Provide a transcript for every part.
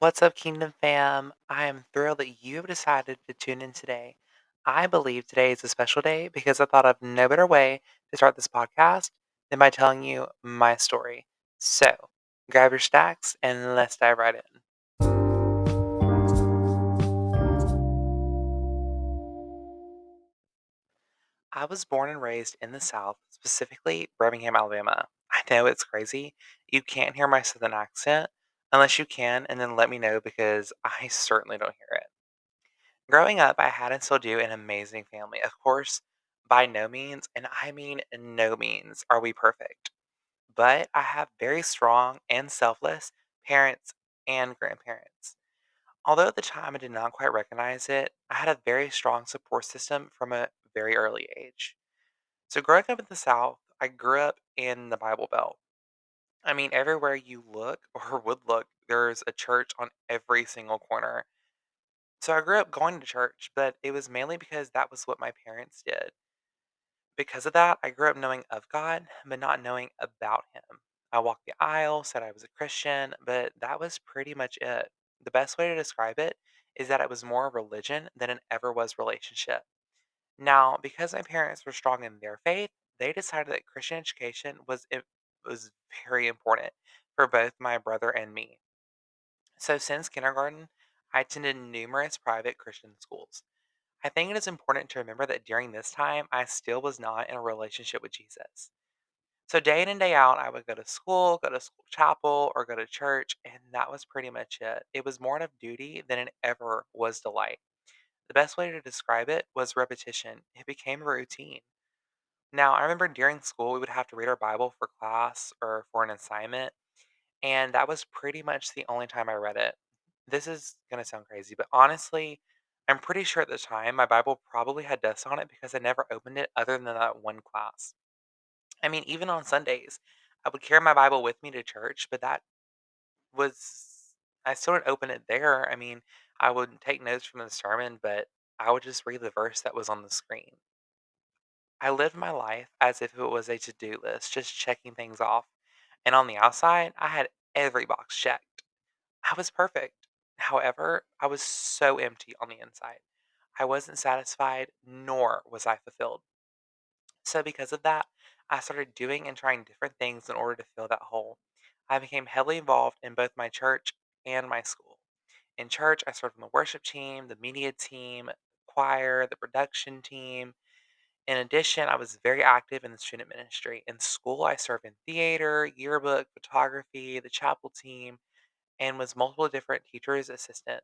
What's up, Kingdom fam? I am thrilled that you have decided to tune in today. I believe today is a special day because I thought of no better way to start this podcast than by telling you my story. So, grab your stacks and let's dive right in. I was born and raised in the South, specifically Birmingham, Alabama. I know it's crazy. You can't hear my Southern accent unless you can, and then let me know because I certainly don't hear it. Growing up, I had and still do an amazing family. Of course, by no means, and I mean no means, are we perfect. But I have very strong and selfless parents and grandparents. Although at the time I did not quite recognize it, I had a very strong support system from a very early age. So, growing up in the South, I grew up in the Bible Belt. I mean, everywhere you look or would look, there's a church on every single corner. So I grew up going to church, but it was mainly because that was what my parents did. Because of that, I grew up knowing of God, but not knowing about Him. I walked the aisle, said I was a Christian, but that was pretty much it. The best way to describe it is that it was more religion than it ever was relationship. Now, because my parents were strong in their faith, they decided that Christian education was very important for both my brother and me. So since kindergarten, I attended numerous private Christian schools. I think it is important to remember that during this time, I still was not in a relationship with Jesus. So, day in and day out, I would go to school chapel, or go to church, and that was pretty much it. It was more of duty than it ever was delight. The best way to describe it was repetition. It became a routine. Now, I remember during school, we would have to read our Bible for class or for an assignment, and that was pretty much the only time I read it. This is going to sound crazy, but honestly, I'm pretty sure at the time my Bible probably had dust on it because I never opened it other than that one class. I mean, even on Sundays, I would carry my Bible with me to church, but that was, I still didn't open it there. I mean, I would take notes from the sermon, but I would just read the verse that was on the screen. I lived my life as if it was a to do list, just checking things off. And on the outside, I had every box checked. I was perfect. However, I was so empty on the inside. I wasn't satisfied, nor was I fulfilled. So, because of that, I started doing and trying different things in order to fill that hole. I became heavily involved in both my church and my school. In church, I served on the worship team, the media team, choir, the production team. In addition, I was very active in the student ministry. In school, I served in theater, yearbook, photography, the chapel team, and was multiple different teachers' assistant.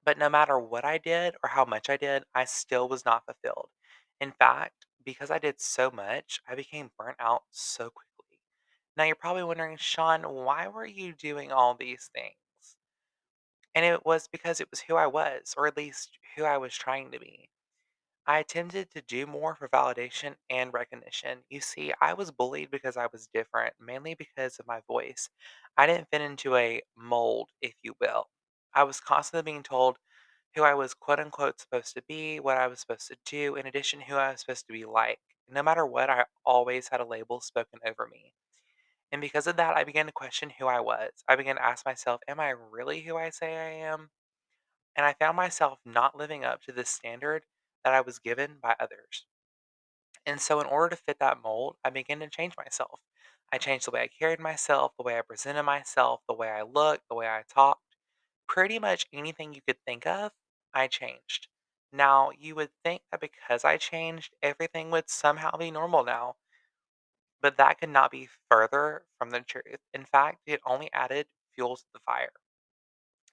But no matter what I did or how much I did, I still was not fulfilled. In fact, because I did so much, I became burnt out so quickly. Now you're probably wondering, Sean, why were you doing all these things? And it was because it was who I was, or at least who I was trying to be. I attempted to do more for validation and recognition. You see, I was bullied because I was different, mainly because of my voice. I didn't fit into a mold, if you will. I was constantly being told who I was quote unquote supposed to be, what I was supposed to do, in addition, who I was supposed to be like. No matter what, I always had a label spoken over me. And because of that, I began to question who I was. I began to ask myself, am I really who I say I am? And I found myself not living up to the standard that I was given by others. And so, in order to fit that mold, I began to change myself. I changed the way I carried myself, the way I presented myself, the way I looked, the way I talked. Pretty much anything you could think of, I changed. Now, you would think that because I changed, everything would somehow be normal now, but that could not be further from the truth. In fact, it only added fuel to the fire.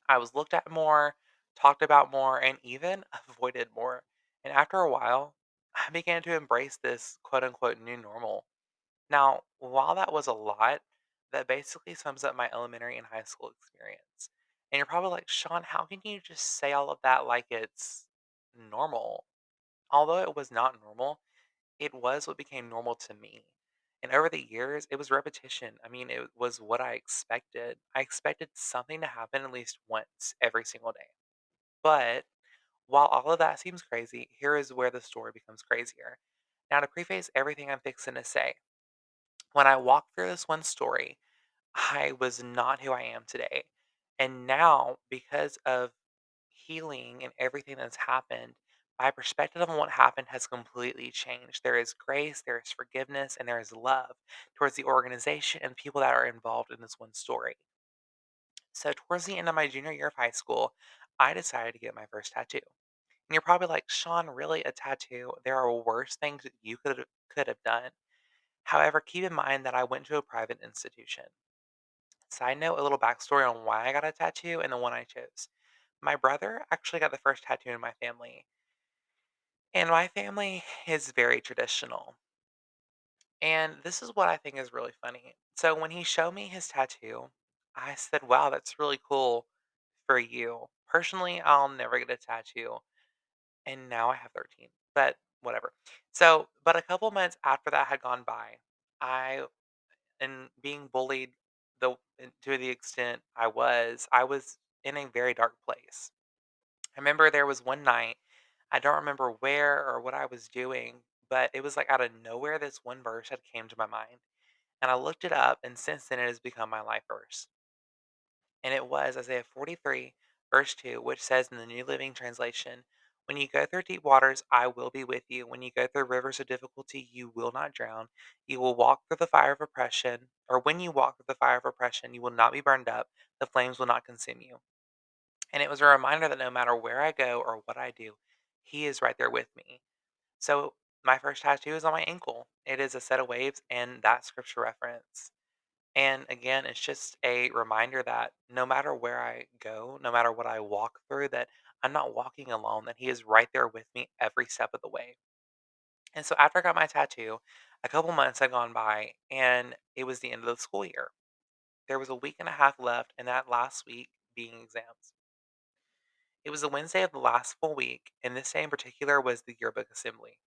I was looked at more, talked about more, and even avoided more. And after a while, I began to embrace this quote unquote new normal. Now, while that was a lot, that basically sums up my elementary and high school experience. And you're probably like, Sean, how can you just say all of that like it's normal? Although it was not normal, it was what became normal to me. And over the years, it was repetition. I mean, it was what I expected. I expected something to happen at least once every single day. But while all of that seems crazy, here is where the story becomes crazier. Now, to preface everything I'm fixing to say, when I walked through this one story, I was not who I am today. And now, because of healing and everything that's happened, my perspective on what happened has completely changed. There is grace, there is forgiveness, and there is love towards the organization and the people that are involved in this one story. So, towards the end of my junior year of high school, I decided to get my first tattoo. And you're probably like, Sean, really a tattoo? There are worse things that you could have done. However, keep in mind that I went to a private institution. Side note, a little backstory on why I got a tattoo and the one I chose. My brother actually got the first tattoo in my family, and my family is very traditional. And this is what I think is really funny. So when he showed me his tattoo, I said, wow, that's really cool for you. Personally, I'll never get a tattoo. And now I have 13, but whatever. So, but a couple months after that had gone by, I, and being bullied to the extent I was in a very dark place. I remember there was one night, I don't remember where or what I was doing, but it was like out of nowhere this one verse had came to my mind. And I looked it up, and since then it has become my life verse. And it was Isaiah 43, verse 2, which says in the New Living Translation, when you go through deep waters, I will be with you. When you go through rivers of difficulty, you will not drown. You will walk through the fire of oppression, or when you walk through the fire of oppression, you will not be burned up. The flames will not consume you. And it was a reminder that no matter where I go or what I do, He is right there with me. So my first tattoo is on my ankle. It is a set of waves and that scripture reference. And again, it's just a reminder that no matter where I go, no matter what I walk through, that I'm not walking alone, that He is right there with me every step of the way. And so after I got my tattoo, a couple months had gone by and it was the end of the school year. There was a week and a half left, and that last week being exams. It was the Wednesday of the last full week, and this day in particular was the yearbook assembly.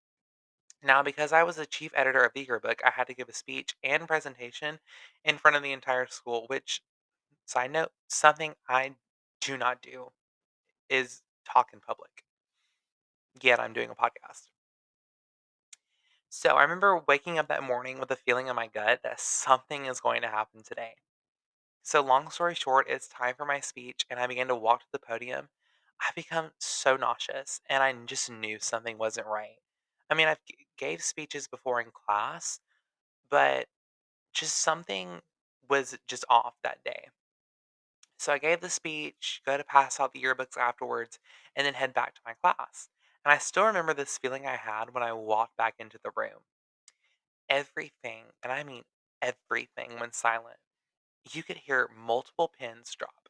Now, because I was the chief editor of the yearbook, I had to give a speech and presentation in front of the entire school, which, side note, something I do not do is talk in public. Yet I'm doing a podcast. So I remember waking up that morning with a feeling in my gut that something is going to happen today. So, long story short, it's time for my speech, and I began to walk to the podium. I become so nauseous, and I just knew something wasn't right. I mean, gave speeches before in class, but just something was just off that day. So I gave the speech, go to pass out the yearbooks afterwards, and then head back to my class. And I still remember this feeling I had when I walked back into the room. Everything, and I mean everything, went silent. You could hear multiple pins drop.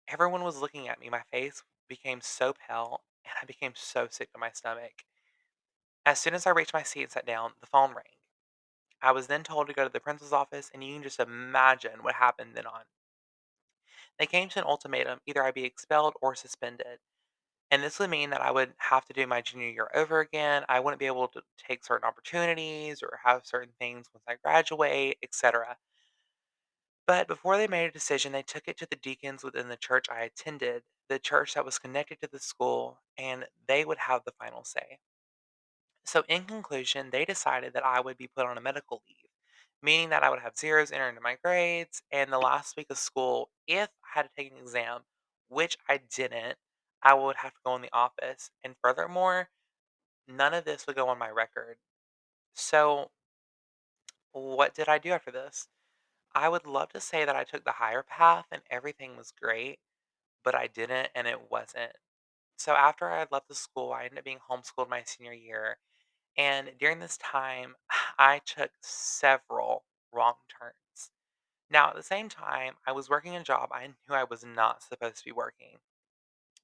Everyone was looking at me. My face became so pale, and I became so sick to my stomach. As soon as I reached my seat and sat down, the phone rang. I was then told to go to the principal's office, and you can just imagine what happened then on. They came to an ultimatum: either I be expelled or suspended. And this would mean that I would have to do my junior year over again. I wouldn't be able to take certain opportunities or have certain things once I graduate, etc. But before they made a decision, they took it to the deacons within the church I attended, the church that was connected to the school, and they would have the final say. So, in conclusion, they decided that I would be put on a medical leave, meaning that I would have zeros entered into my grades, and the last week of school, if I had to take an exam, which I didn't, I would have to go in the office. And furthermore, none of this would go on my record. So, what did I do after this? I would love to say that I took the higher path and everything was great, but I didn't and it wasn't. So after I had left the school, I ended up being homeschooled my senior year. And during this time, I took several wrong turns. Now, at the same time, I was working a job I knew I was not supposed to be working.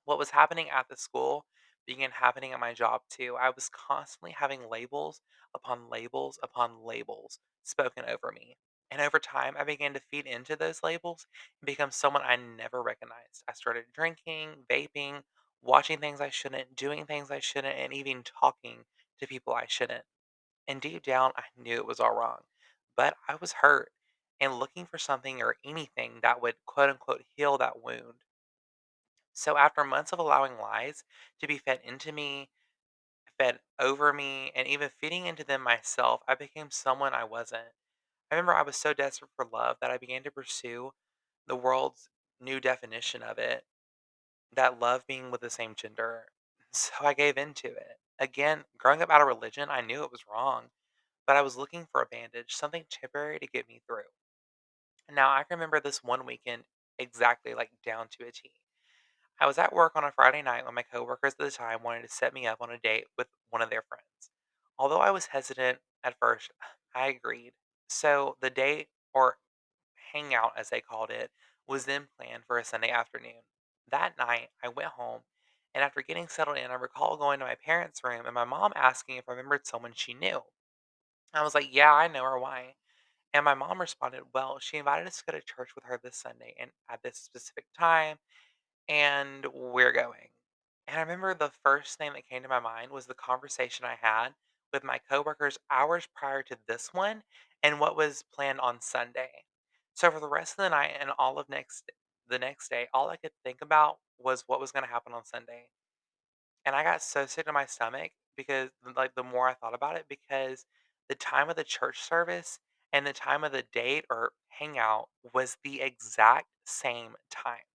What was happening at the school began happening at my job too. I was constantly having labels upon labels upon labels spoken over me. And over time, I began to feed into those labels and become someone I never recognized. I started drinking, vaping, watching things I shouldn't, doing things I shouldn't, and even talking to people I shouldn't. And deep down, I knew it was all wrong. But I was hurt and looking for something or anything that would quote unquote heal that wound. So after months of allowing lies to be fed into me, fed over me, and even feeding into them myself, I became someone I wasn't. I remember I was so desperate for love that I began to pursue the world's new definition of it, that love being with the same gender. So I gave into it. Again, growing up out of religion, I knew it was wrong, but I was looking for a bandage, something temporary to get me through. Now, I remember this one weekend exactly, like down to a T. I was at work on a Friday night when my coworkers at the time wanted to set me up on a date with one of their friends. Although I was hesitant at first, I agreed. So the date, or hangout as they called it, was then planned for a Sunday afternoon. That night, I went home, and after getting settled in, I recall going to my parents' room and my mom asking if I remembered someone she knew. I was like, "Yeah, I know her. Why?" And my mom responded, "Well, she invited us to go to church with her this Sunday and at this specific time, and we're going." And I remember the first thing that came to my mind was the conversation I had with my coworkers hours prior to this one and what was planned on Sunday. So for the rest of the night and all of the next day, all I could think about was what was going to happen on Sunday. And I got so sick to my stomach because like the more I thought about it, because the time of the church service and the time of the date or hangout was the exact same time.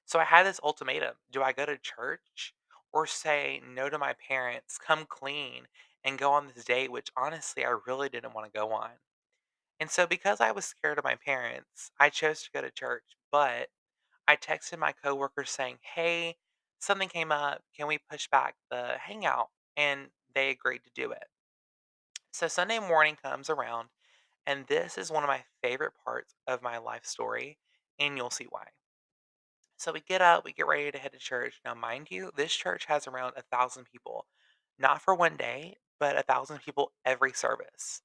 So I had this ultimatum. Do I go to church or say no to my parents, come clean, and go on this date, which honestly I really didn't want to go on? And so because I was scared of my parents, I chose to go to church. But I texted my coworkers saying, "Hey, something came up. Can we push back the hangout?" And they agreed to do it. So Sunday morning comes around, and this is one of my favorite parts of my life story, and you'll see why. So we get up, we get ready to head to church. Now, mind you, this church has around 1,000 people, not for one day, but 1,000 people every service.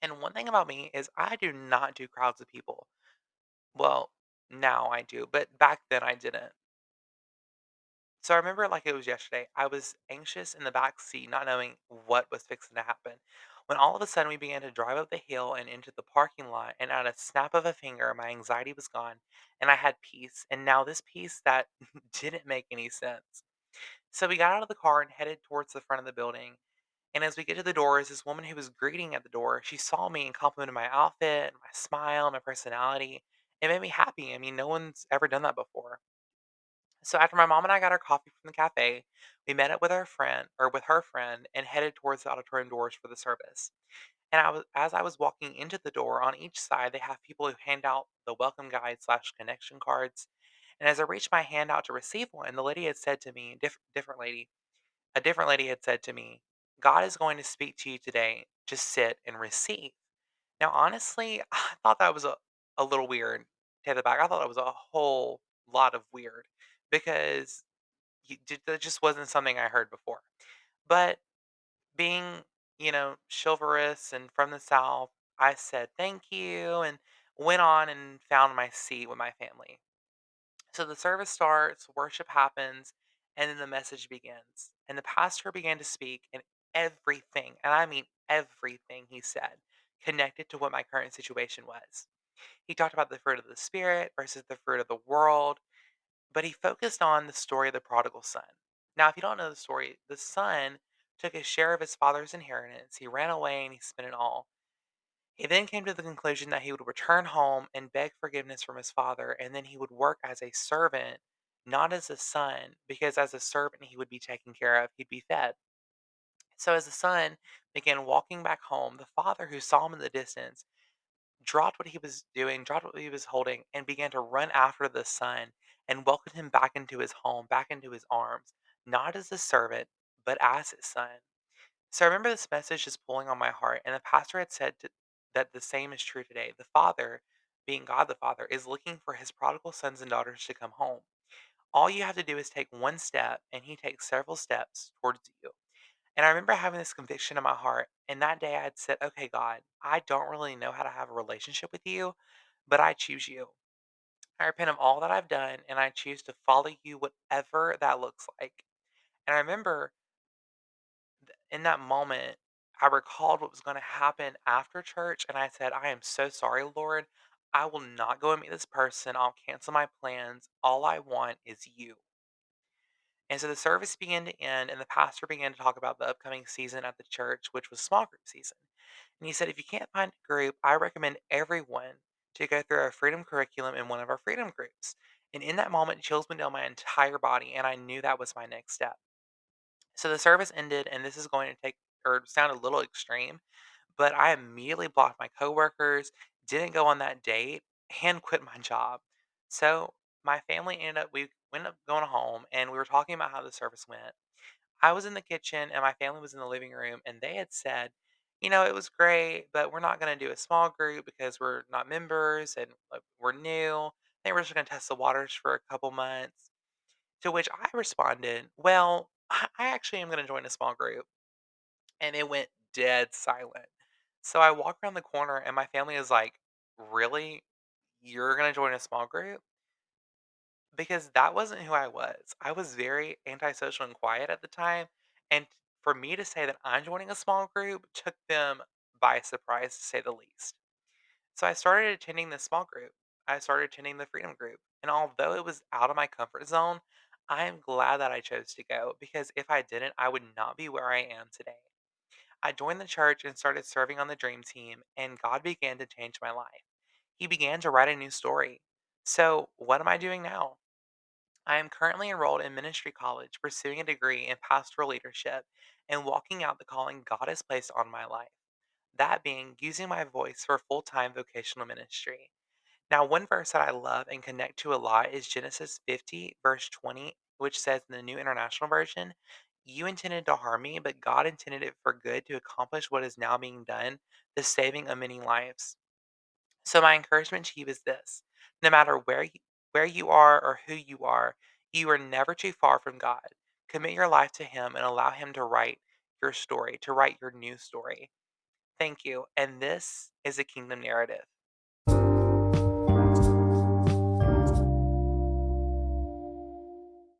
And one thing about me is I do not do crowds of people. Well, now I do, but back then I didn't. So I remember it like it was yesterday. I was anxious in the back seat, not knowing what was fixing to happen. When all of a sudden we began to drive up the hill and into the parking lot, and at a snap of a finger, my anxiety was gone and I had peace. And now this peace that didn't make any sense. So we got out of the car and headed towards the front of the building. And as we get to the doors, this woman who was greeting at the door, she saw me and complimented my outfit, my smile, my personality. It made me happy. I mean, no one's ever done that before. So after my mom and I got our coffee from the cafe, we met up with our friend or with her friend and headed towards the auditorium doors for the service. And as I was walking into the door, on each side they have people who hand out the welcome guide slash connection cards. And as I reached my hand out to receive one, the lady had said to me, a different lady had said to me, "God is going to speak to you today. Just sit and receive." Now, honestly, I thought that was a little weird. Take it back. I thought it was a whole lot of weird because that just wasn't something I heard before. But being, chivalrous and from the South, I said thank you and went on and found my seat with my family. So the service starts, worship happens, and then the message begins. And the pastor began to speak, and everything, and I mean everything he said, connected to what my current situation was. He talked about the fruit of the Spirit versus the fruit of the world, but he focused on the story of the prodigal son. Now, if you don't know the story, the son took his share of his father's inheritance, he ran away and he spent it all. He then came to the conclusion that he would return home and beg forgiveness from his father, and then he would work as a servant, not as a son, because as a servant he would be taken care of, he'd be fed. So as the son began walking back home, the father, who saw him in the distance, dropped what he was doing, dropped what he was holding, and began to run after the son and welcomed him back into his home, back into his arms, not as a servant, but as his son. So I remember this message just pulling on my heart, and the pastor had said that the same is true today. The Father, being God the Father, is looking for his prodigal sons and daughters to come home. All you have to do is take one step, and he takes several steps towards you. And I remember having this conviction in my heart, and that day I had said, "Okay, God, I don't really know how to have a relationship with you, but I choose you. I repent of all that I've done, and I choose to follow you, whatever that looks like." And I remember in that moment, I recalled what was going to happen after church, and I said, "I am so sorry, Lord. I will not go and meet this person. I'll cancel my plans. All I want is you." And so the service began to end, and the pastor began to talk about the upcoming season at the church, which was small group season. And he said, "If you can't find a group, I recommend everyone to go through our freedom curriculum in one of our freedom groups. And in that moment, chills went down my entire body, and I knew that was my next step. So the service ended, and this is going to take or sound a little extreme, but I immediately blocked my coworkers, didn't go on that date, and quit my job. So my family we ended up going home, and we were talking about how the service went. I was in the kitchen, and my family was in the living room, and they had said, it was great, but we're not going to do a small group because we're not members and like, we're new. I think we're just going to test the waters for a couple months. To which I responded, well, I actually am going to join a small group. And it went dead silent. So I walk around the corner and my family is like, "Really? You're gonna join a small group?" Because that wasn't who I was. I was very antisocial and quiet at the time. And for me to say that I'm joining a small group took them by surprise, to say the least. So I started attending this small group. I started attending the freedom group. And although it was out of my comfort zone, I am glad that I chose to go because if I didn't, I would not be where I am today. I joined the church and started serving on the dream team, and God began to change my life. He began to write a new story. So, what am I doing now? I am currently enrolled in ministry college, pursuing a degree in pastoral leadership and walking out the calling God has placed on my life. That being using my voice for full time vocational ministry. Now, one verse that I love and connect to a lot is Genesis 50, verse 20, which says in the New International Version, "You intended to harm me, but God intended it for good to accomplish what is now being done, the saving of many lives." So, my encouragement to you is this: no matter where you are or who you are never too far from God. Commit your life to Him and allow Him to write your story, to write your new story. Thank you. And this is a kingdom narrative.